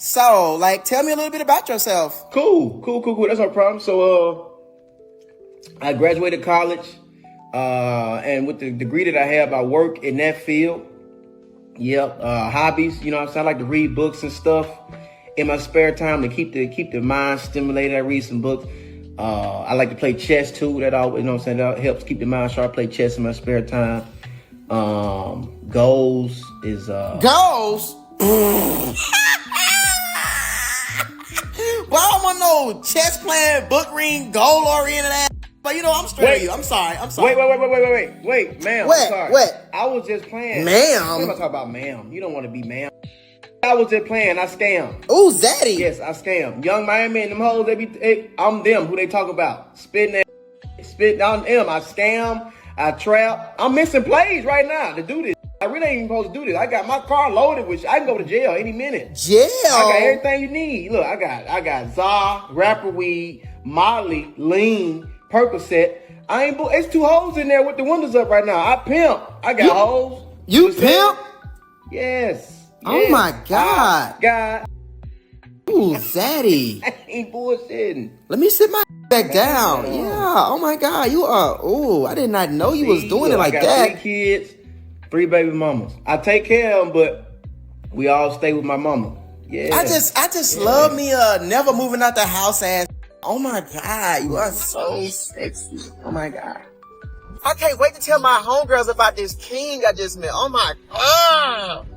So, like, tell me a little bit about yourself. Cool. That's no problem. So, I graduated college, and with the degree that I have, I work in that field. Yep. Hobbies, you know what I'm saying? I like to read books and stuff in my spare time to keep the mind stimulated. I read some books. I like to play chess too. That all, you know what I'm saying? That helps keep the mind sharp. I play chess in my spare time. Goals is Goals? Well, I don't want no chess playing, book reading, goal oriented ass. But you know, I'm straight with you. I'm sorry. Wait, ma'am. What? I'm sorry. What? I was just playing. Ma'am? We're gonna talk about ma'am. You don't want to be ma'am. I was just playing. I scam. Ooh, Zaddy. Yes, I scam. Young Miami and them hoes, I'm them. Who they talk about? Spitting on them. I scam. I trap. I'm missing plays right now to do this. I really ain't even supposed to do this. I got my car loaded, which I can go to jail any minute. Jail? I got everything you need. Look, I got Za, rapper weed, Molly, lean, Percocet. It's 2 hoes in there with the windows up right now. I pimp. I got hoes. You pimp? Yes. Oh my God. God. Ooh, Zaddy. I ain't bullshitting. Let me sit my back down. Yeah. Oh my God. You are. Ooh, I did not know you was doing it like I that. got 3 kids, 3 baby mamas. I take care of them, but we all stay with my mama. Yeah. I just love me never moving out the house ass. Oh my God, you are so sexy. Oh my God. I can't wait to tell my homegirls about this king I just met. Oh my God.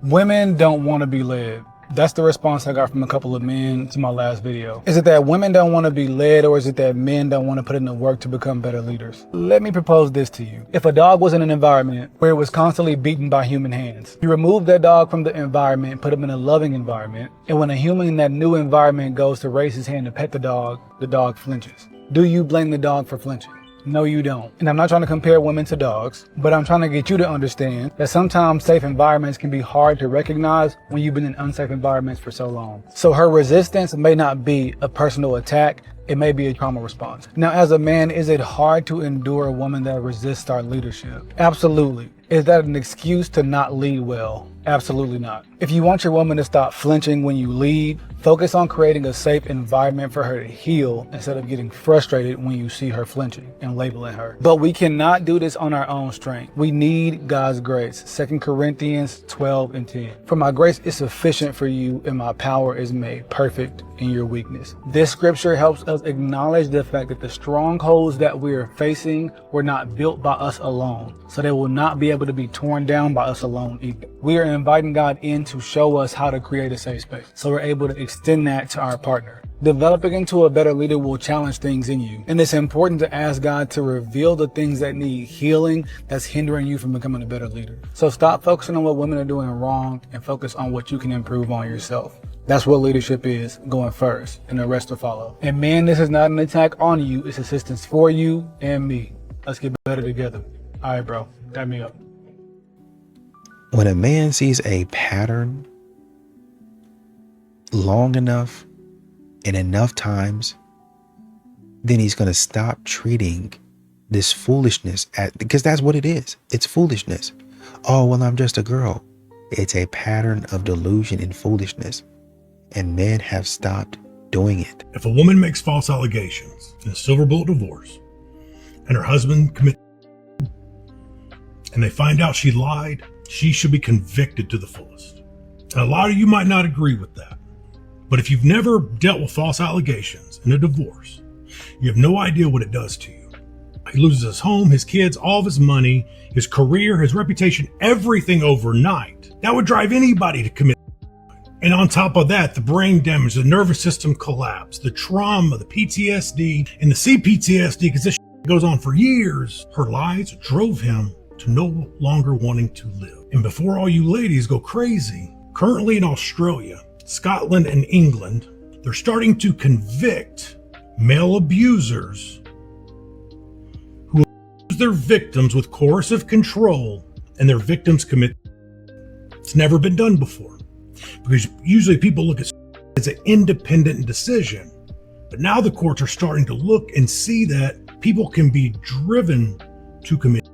Women don't want to be led. That's the response I got from a couple of men to my last video. Is it that women don't want to be led, or is it that men don't want to put in the work to become better leaders? Let me propose this to you. If a dog was in an environment where it was constantly beaten by human hands, you remove that dog from the environment, put him in a loving environment, and when a human in that new environment goes to raise his hand to pet the dog flinches. Do you blame the dog for flinching? No, you don't. And I'm not trying to compare women to dogs, but I'm trying to get you to understand that sometimes safe environments can be hard to recognize when you've been in unsafe environments for so long. So her resistance may not be a personal attack. It may be a trauma response. Now, as a man, is it hard to endure a woman that resists our leadership? Absolutely. Is that an excuse to not lead well? Absolutely not. If you want your woman to stop flinching when you lead, focus on creating a safe environment for her to heal instead of getting frustrated when you see her flinching and labeling her. But we cannot do this on our own strength. We need God's grace. 2 Corinthians 12:10. For my grace is sufficient for you, and my power is made perfect in your weakness. This scripture helps us acknowledge the fact that the strongholds that we are facing were not built by us alone, so they will not be able to be torn down by us alone either. We are inviting God in to show us how to create a safe space, so we're able to extend that to our partner. Developing into a better leader will challenge things in you, and it's important to ask God to reveal the things that need healing that's hindering you from becoming a better leader. So stop focusing on what women are doing wrong and focus on what you can improve on yourself. That's what leadership is, going first, and the rest will follow. And man, this is not an attack on you, it's assistance for you and me. Let's get better together. All right, bro, dab me up. When a man sees a pattern long enough and enough times, then he's going to stop treating this foolishness because that's what it is. It's foolishness. Oh, well, I'm just a girl. It's a pattern of delusion and foolishness, and men have stopped doing it. If a woman makes false allegations in a silver bullet divorce and her husband commits and they find out she lied, she should be convicted to the fullest. And a lot of you might not agree with that. But if you've never dealt with false allegations in a divorce, you have no idea what it does to you. He loses his home, his kids, all of his money, his career, his reputation, everything overnight. That would drive anybody to commit. And on top of that, the brain damage, the nervous system collapse, the trauma, the PTSD, and the CPTSD, because this goes on for years. Her lies drove him to no longer wanting to live. And before all you ladies go crazy, currently in Australia, Scotland, and England, they're starting to convict male abusers who abuse their victims with coercive control, and their victims commit. It's never been done before, because usually people look at it as an independent decision. But now the courts are starting to look and see that people can be driven to commit.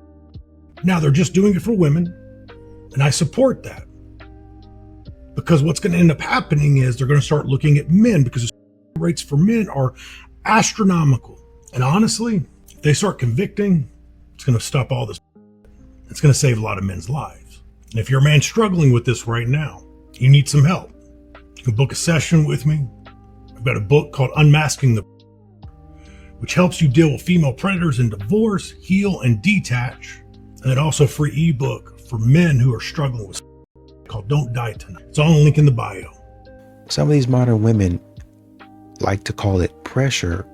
Now they're just doing it for women, and I support that. Because what's going to end up happening is they're going to start looking at men, because the rates for men are astronomical. And honestly, if they start convicting, it's going to stop all this. It's going to save a lot of men's lives. And if you're a man struggling with this right now, you need some help, you can book a session with me. I've got a book called Unmasking the, which helps you deal with female predators in divorce, heal, and detach. And then also a free ebook for men who are struggling with called Don't Die Tonight. It's all link in the bio. Some of these modern women like to call it pressure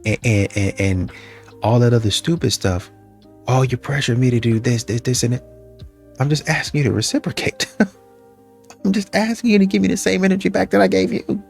and all that other stupid stuff. Oh, you pressured me to do this, and it. I'm just asking you to reciprocate. I'm just asking you to give me the same energy back that I gave you.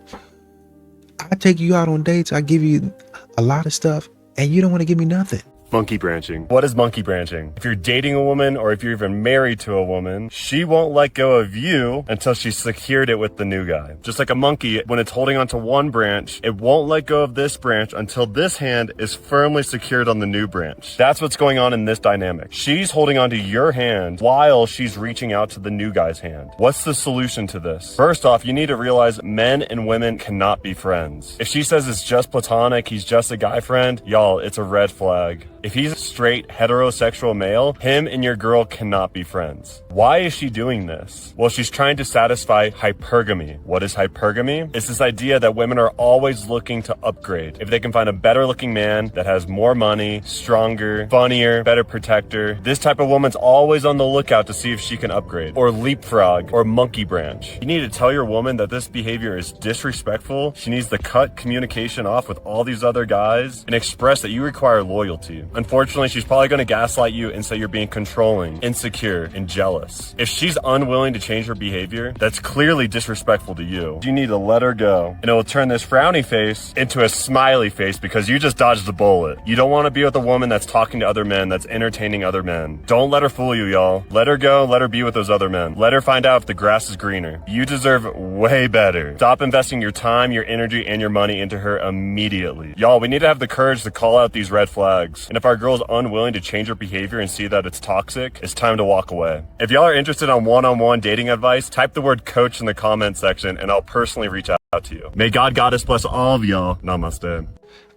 I take you out on dates. I give you a lot of stuff and you don't want to give me nothing. Monkey branching. What is monkey branching? If you're dating a woman or if you're even married to a woman, she won't let go of you until she's secured it with the new guy. Just like a monkey, when it's holding onto one branch, it won't let go of this branch until this hand is firmly secured on the new branch. That's what's going on in this dynamic. She's holding onto your hand while she's reaching out to the new guy's hand. What's the solution to this? First off, you need to realize men and women cannot be friends. If she says it's just platonic, he's just a guy friend, y'all, it's a red flag. If he's a straight heterosexual male, him and your girl cannot be friends. Why is she doing this? Well, she's trying to satisfy hypergamy. What is hypergamy? It's this idea that women are always looking to upgrade. If they can find a better looking man that has more money, stronger, funnier, better protector, this type of woman's always on the lookout to see if she can upgrade, or leapfrog, or monkey branch. You need to tell your woman that this behavior is disrespectful. She needs to cut communication off with all these other guys and express that you require loyalty. Unfortunately, she's probably going to gaslight you and say you're being controlling, insecure, and jealous. If she's unwilling to change her behavior, that's clearly disrespectful to you. You need to let her go, and it will turn this frowny face into a smiley face because you just dodged the bullet. You don't want to be with a woman that's talking to other men, that's entertaining other men. Don't let her fool you, y'all. Let her go, let her be with those other men. Let her find out if the grass is greener. You deserve way better. Stop investing your time, your energy, and your money into her immediately. Y'all, we need to have the courage to call out these red flags. And if our girl's unwilling to change her behavior and see that it's toxic, it's time to walk away. If y'all are interested on one-on-one dating advice, type the word coach in the comment section and I'll personally reach out to you. May God Goddess bless all of y'all. Namaste.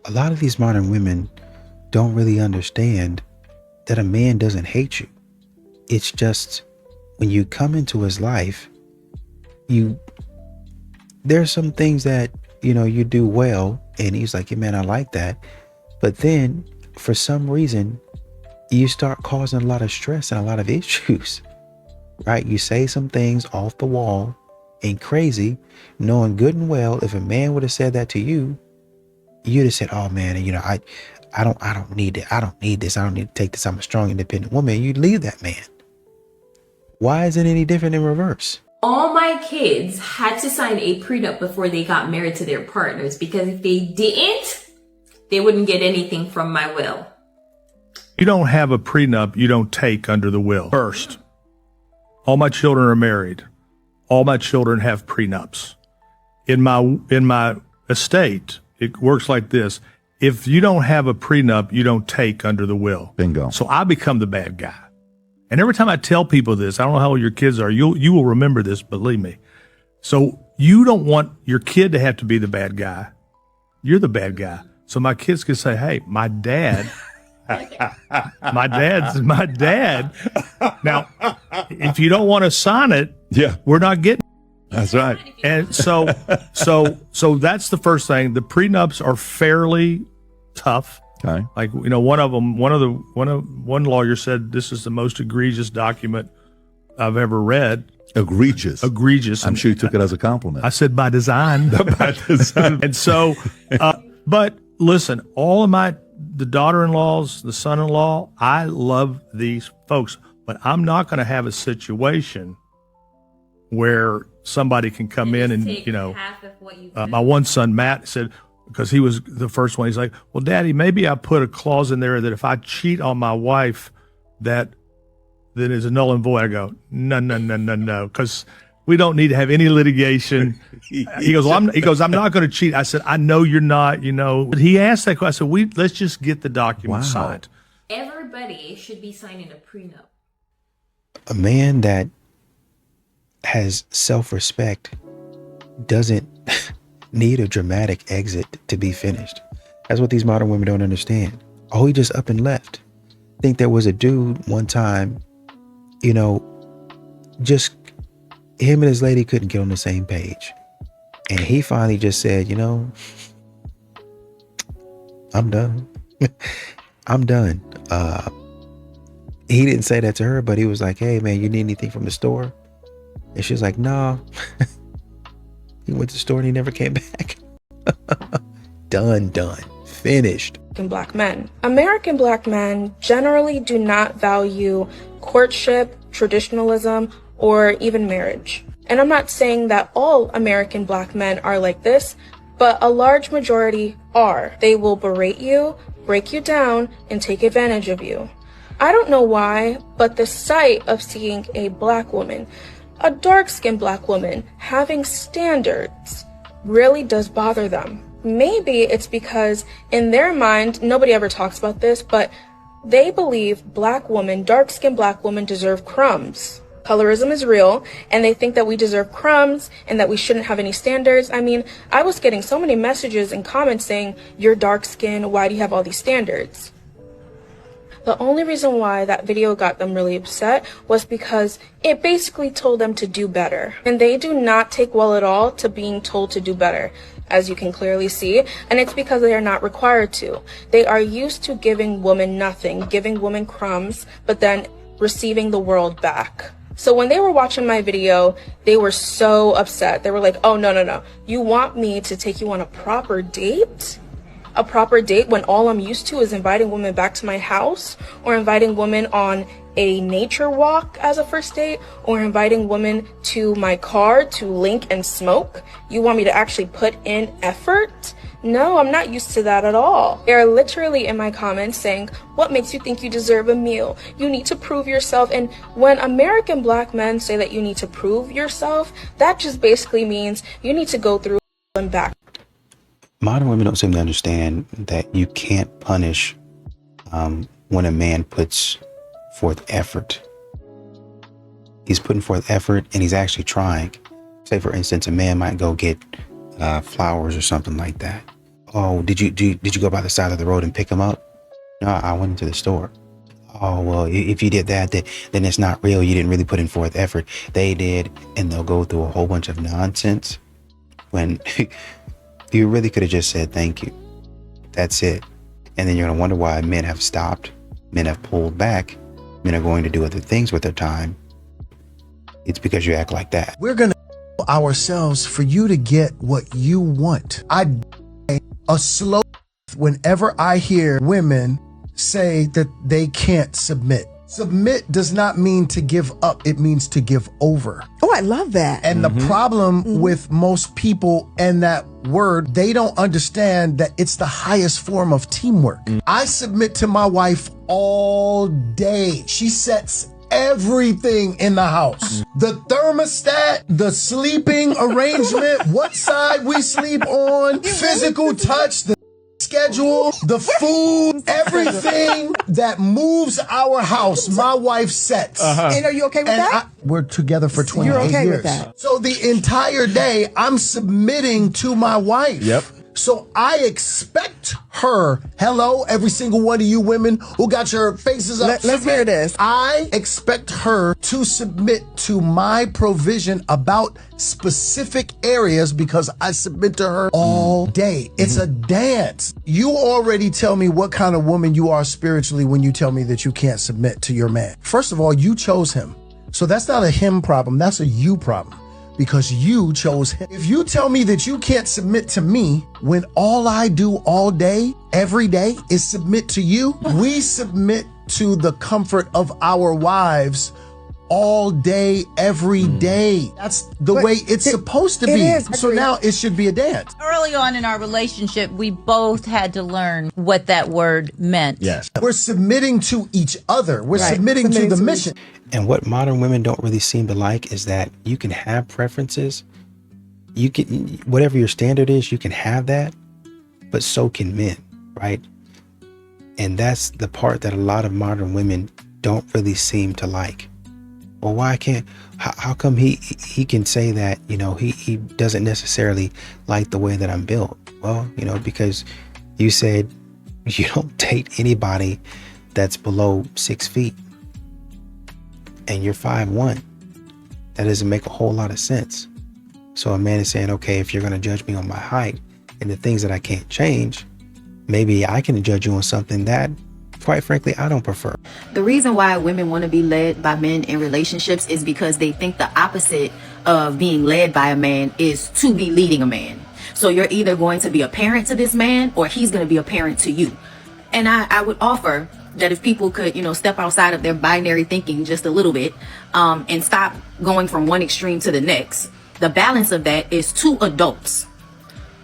A lot of these modern women don't really understand that a man doesn't hate you. It's just when you come into his life, there's some things that, you do well and he's like, hey man, I like that. But then for some reason, you start causing a lot of stress and a lot of issues, right? You say some things off the wall and crazy, knowing good and well, if a man would have said that to you, you'd have said, oh man, I don't need it. I don't need this. I don't need to take this. I'm a strong, independent woman. You'd leave that man. Why is it any different in reverse? All my kids had to sign a prenup before they got married to their partners, because if they didn't, they wouldn't get anything from my will. You don't have a prenup you don't take under the will. First, all my children are married. All my children have prenups. In my estate, it works like this. If you don't have a prenup, you don't take under the will. Bingo. So I become the bad guy. And every time I tell people this, I don't know how old your kids are, you will remember this, believe me. So you don't want your kid to have to be the bad guy. You're the bad guy. So my kids can say, hey, my dad, my dad. Now, if you don't want to sign it, we're not getting it. That's right. And so that's the first thing. The prenups are fairly tough. Okay. Like, one lawyer said this is the most egregious document I've ever read. Egregious. I'm sure you took it as a compliment. I said by design. By design. And so, but listen, all of the daughter-in-laws, the son-in-law, I love these folks, but I'm not going to have a situation where somebody can come in and, half of what you my one son, Matt, said, because he was the first one, he's like, well, Daddy, maybe I put a clause in there that if I cheat on my wife, that is a null and void. I go, no, because we don't need to have any litigation. He goes, I'm not going to cheat. I said, I know you're not, But he asked that question. I said, let's just get the document signed. Everybody should be signing a prenup. A man that has self-respect doesn't need a dramatic exit to be finished. That's what these modern women don't understand. Oh, he just up and left. Think there was a dude one time, you know, just him and his lady couldn't get on the same page. And he finally just said, you know, I'm done. I'm done. He didn't say that to her, but he was like, hey man, you need anything from the store? And she was like, no. He went to the store and he never came back. Done. Finished. Black men. American black men generally do not value courtship, traditionalism, or even marriage. And I'm not saying that all American black men are like this, but a large majority are. They will berate you, break you down, and take advantage of you. I don't know why, but the sight of seeing a black woman, a dark-skinned black woman, having standards really does bother them. Maybe it's because in their mind, nobody ever talks about this, but they believe black women, dark-skinned black women, deserve crumbs. Colorism is real, and they think that we deserve crumbs and that we shouldn't have any standards. I mean, I was getting so many messages and comments saying, you're dark-skinned, why do you have all these standards? The only reason why that video got them really upset was because it basically told them to do better. And they do not take well at all to being told to do better, as you can clearly see. And it's because they are not required to. They are used to giving women nothing, giving women crumbs, but then receiving the world back. So when they were watching my video, they were so upset. They were like, oh, no. You want me to take you on a proper date? A proper date when all I'm used to is inviting women back to my house, or inviting women on a nature walk as a first date, or inviting women to my car to link and smoke? You want me to actually put in effort? No, I'm not used to that at all. They're literally in my comments saying, what makes you think you deserve a meal? You need to prove yourself. And when American black men say that you need to prove yourself, that just basically means you need to go through and back. Modern women don't seem to understand that you can't punish when a man puts forth effort. He's putting forth effort and he's actually trying. Say, for instance, a man might go get flowers or something like that. Oh, did you go by the side of the road and pick them up? No, I went into the store. Oh, well, if you did that, then it's not real. You didn't really put in forth effort. They did, and they'll go through a whole bunch of nonsense when you really could have just said thank you. That's it. And then you're going to wonder why men have stopped, men have pulled back, men are going to do other things with their time. It's because you act like that. We're going to ourselves for you to get what you want. I a slow whenever I hear women say that they can't submit. Submit does not mean to give up. It means to give over. Oh, I love that. And the problem with most people and that word, they don't understand that it's the highest form of teamwork. I submit to my wife all day. She sets everything in the house. The thermostat, the sleeping arrangement, what side we sleep on, physical touch, the schedule, the food, everything that moves our house, my wife sets. And are you okay with that? We're together for 28 You're okay years. with that? So the entire day, I'm submitting to my wife. Yep. So I expect her, hello, every single one of you women who got your faces up. Let's hear this. I expect her to submit to my provision about specific areas because I submit to her all day. It's a dance. You already tell me what kind of woman you are spiritually when you tell me that you can't submit to your man. First of all, you chose him. So that's not a him problem. That's a you problem. Because you chose him. If you tell me that you can't submit to me when all I do all day, every day is submit to you, we submit to the comfort of our wives all day, every day. That's the way it's supposed to be. So now it should be a dance. Early on in our relationship, we both had to learn what that word meant. Yes. We're submitting to each other. We're submitting to the mission. And what modern women don't really seem to like is that you can have preferences. You can, whatever your standard is, you can have that, but so can men, right? And that's the part that a lot of modern women don't really seem to like. Well, why can't, how come he can say that, you know, he doesn't necessarily like the way that I'm built? Well, you know, because you said you don't date anybody that's below 6 feet and you're 5'1". That doesn't make a whole lot of sense. So a man is saying, okay, if you're going to judge me on my height and the things that I can't change, maybe I can judge you on something that, quite frankly, I don't prefer. The reason why women want to be led by men in relationships is because they think the opposite of being led by a man is to be leading a man. So you're either going to be a parent to this man or he's going to be a parent to you. And I would offer that if people could, you know, step outside of their binary thinking just a little bit, and stop going from one extreme to the next, the balance of that is two adults.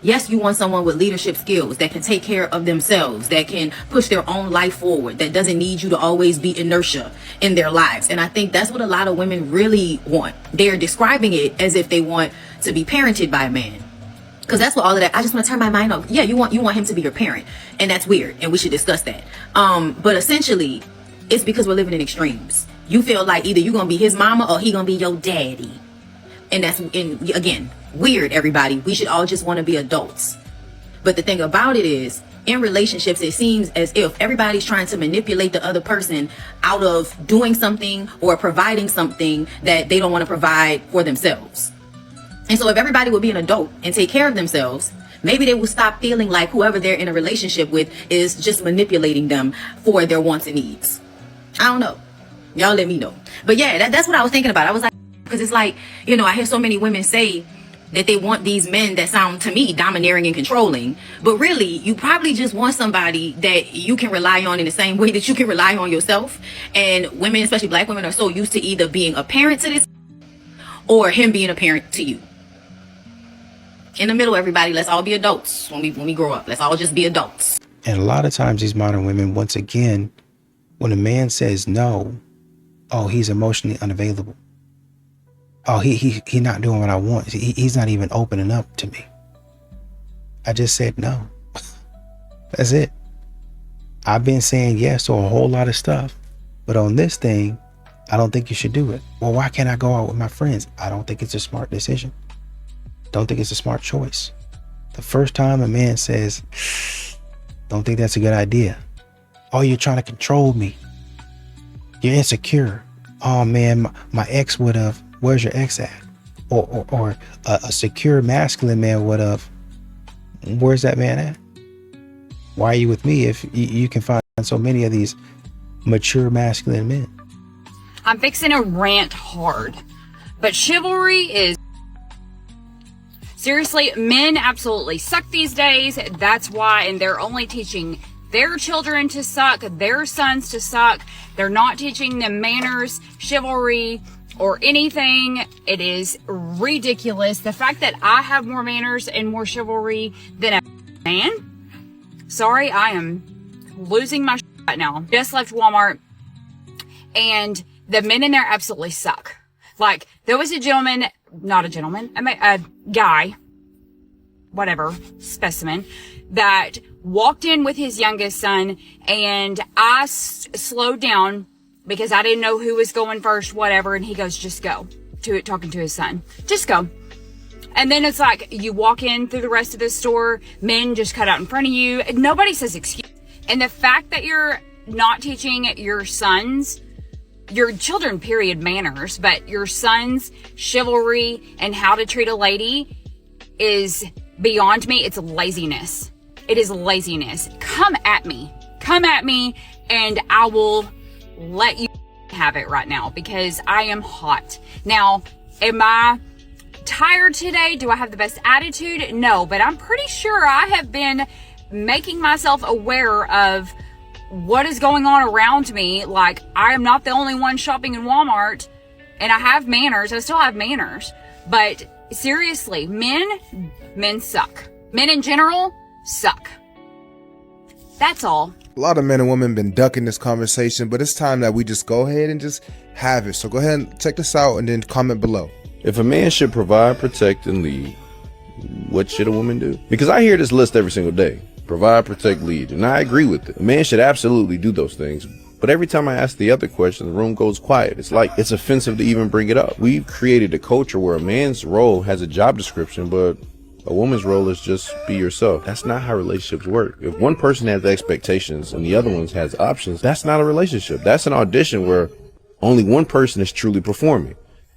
Yes, you want someone with leadership skills that can take care of themselves, that can push their own life forward, that doesn't need you to always be inertia in their lives. And I think that's what a lot of women really want. They're describing it as if they want to be parented by a man. Because that's what all of that, I just want to turn my mind off. Yeah, you want him to be your parent. And that's weird. And we should discuss that. But essentially, it's because we're living in extremes. You feel like either you're going to be his mama or he going to be your daddy. And that's, again, weird, everybody. We should all just want to be adults. But the thing about it is, in relationships, it seems as if everybody's trying to manipulate the other person out of doing something or providing something that they don't want to provide for themselves. And so if everybody would be an adult and take care of themselves, maybe they will stop feeling like whoever they're in a relationship with is just manipulating them for their wants and needs. I don't know. Y'all let me know. But yeah, that's what I was thinking about. I was like, because it's like, you know, I hear so many women say that they want these men that sound to me domineering and controlling. But really, you probably just want somebody that you can rely on in the same way that you can rely on yourself. And women, especially black women, are so used to either being a parent to this or him being a parent to you. In the middle, everybody, let's all be adults when we grow up. Let's all just be adults. And a lot of times these modern women, once again, when a man says no, oh, he's emotionally unavailable. Oh, he not doing what I want. He's not even opening up to me. I just said no. That's it. I've been saying yes to a whole lot of stuff, but on this thing, I don't think you should do it. Well, why can't I go out with my friends? I don't think it's a smart decision. Don't think it's a smart choice. The first time a man says, don't think that's a good idea. Oh, you're trying to control me. You're insecure. Oh man, my ex would have, where's your ex at? Or a secure masculine man would have, where's that man at? Why are you with me if you can find so many of these mature masculine men? I'm fixing to rant hard, but chivalry is, seriously, men absolutely suck these days. That's why, and they're only teaching their children to suck, their sons to suck. They're not teaching them manners, chivalry, or anything. It is ridiculous. The fact that I have more manners and more chivalry than a man. Sorry, I am losing my shit right now. Just left Walmart and the men in there absolutely suck. Like, there was a gentleman, not a gentleman, a guy, whatever, specimen, that walked in with his youngest son, and I slowed down because I didn't know who was going first, whatever, and he goes, just go, to it, talking to his son. Just go. And then it's like, you walk in through the rest of the store, men just cut out in front of you, nobody says excuse. And the fact that you're not teaching your sons, your children, period, manners, but your sons, chivalry, and how to treat a lady is beyond me. It's laziness. It is laziness. Come at me, and I will let you have it right now because I am hot. Now, am I tired today? Do I have the best attitude? No, but I'm pretty sure I have been making myself aware of what is going on around me. Like, I am not the only one shopping in Walmart, and I have manners. I still have manners. But seriously, men suck. Men in general suck. That's all. A lot of men and women been ducking this conversation, but it's time that we just go ahead and just have it. So go ahead and check this out and then comment below. If a man should provide, protect, and lead, what should a woman do? Because I hear this list every single day. Provide, protect, lead. And I agree with it. A man should absolutely do those things. But every time I ask the other question, the room goes quiet. It's like it's offensive to even bring it up. We've created a culture where a man's role has a job description, but a woman's role is just be yourself. That's not how relationships work. If one person has expectations and the other one has options, that's not a relationship. That's an audition where only one person is truly performing.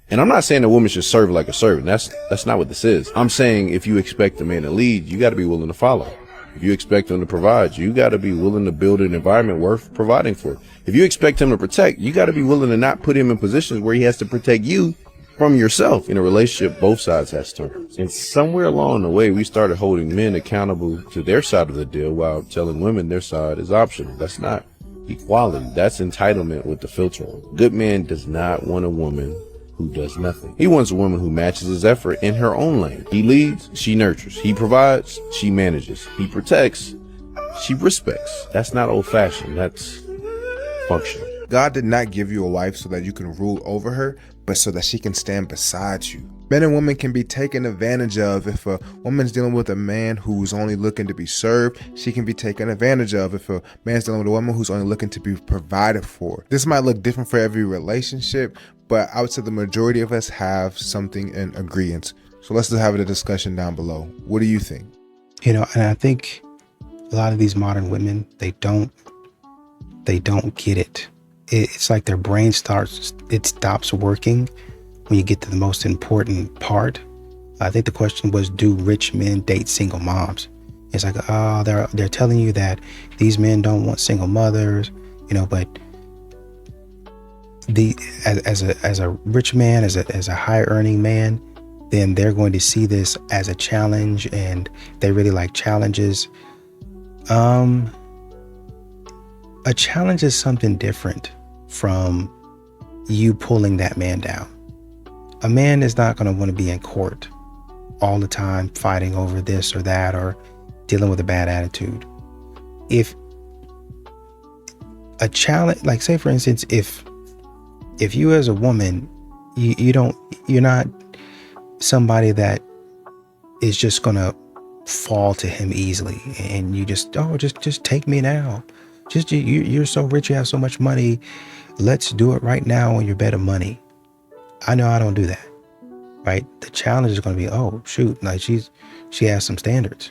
And I'm not saying a woman should serve like a servant. That's not what this is. I'm saying if you expect a man to lead, you got to be willing to follow. If you expect him to provide, you got to be willing to build an environment worth providing for. If you expect him to protect, you got to be willing to not put him in positions where he has to protect you from yourself. In a relationship, both sides has terms. And somewhere along the way, we started holding men accountable to their side of the deal while telling women their side is optional. That's not equality. That's entitlement with the filter on. Good man does not want a woman who does nothing. He wants a woman who matches his effort in her own lane. He leads, she nurtures. He provides, she manages. He protects, she respects. That's not old-fashioned. That's functional. God did not give you a wife so that you can rule over her, but so that she can stand beside you. Men and women can be taken advantage of. If a woman's dealing with a man who's only looking to be served, she can be taken advantage of. If a man's dealing with a woman who's only looking to be provided for. This might look different for every relationship, but I would say the majority of us have something in agreement. So let's just have a discussion down below. What do you think? You know, and I think a lot of these modern women, they don't get it. It's like their brain stops working when you get to the most important part. I think the question was, do rich men date single moms? It's like, oh, they're telling you that these men don't want single mothers, you know, but as a rich man, as a high earning man, then they're going to see this as a challenge, and they really like challenges. A challenge is something different from you pulling that man down. A man is not going to want to be in court all the time fighting over this or that or dealing with a bad attitude. If a challenge, like say for instance, if you as a woman, you're not somebody that is just going to fall to him easily and you just take me now. Just you're so rich, you have so much money. Let's do it right now on your bed of money. I know I don't do that, right? The challenge is going to be, oh shoot, like she has some standards.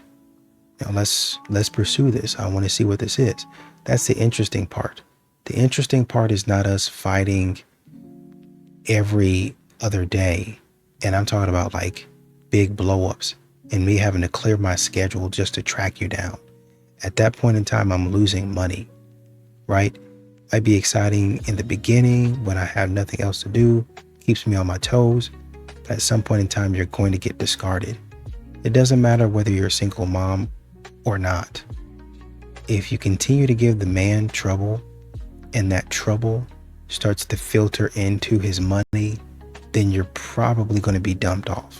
You know, let's pursue this. I want to see what this is. That's the interesting part. The interesting part is not us fighting every other day. And I'm talking about like big blow-ups and me having to clear my schedule just to track you down. At that point in time, I'm losing money, right? Might be exciting in the beginning when I have nothing else to do, keeps me on my toes. At some point in time, you're going to get discarded. It doesn't matter whether you're a single mom or not. If you continue to give the man trouble and that trouble starts to filter into his money, then you're probably going to be dumped off.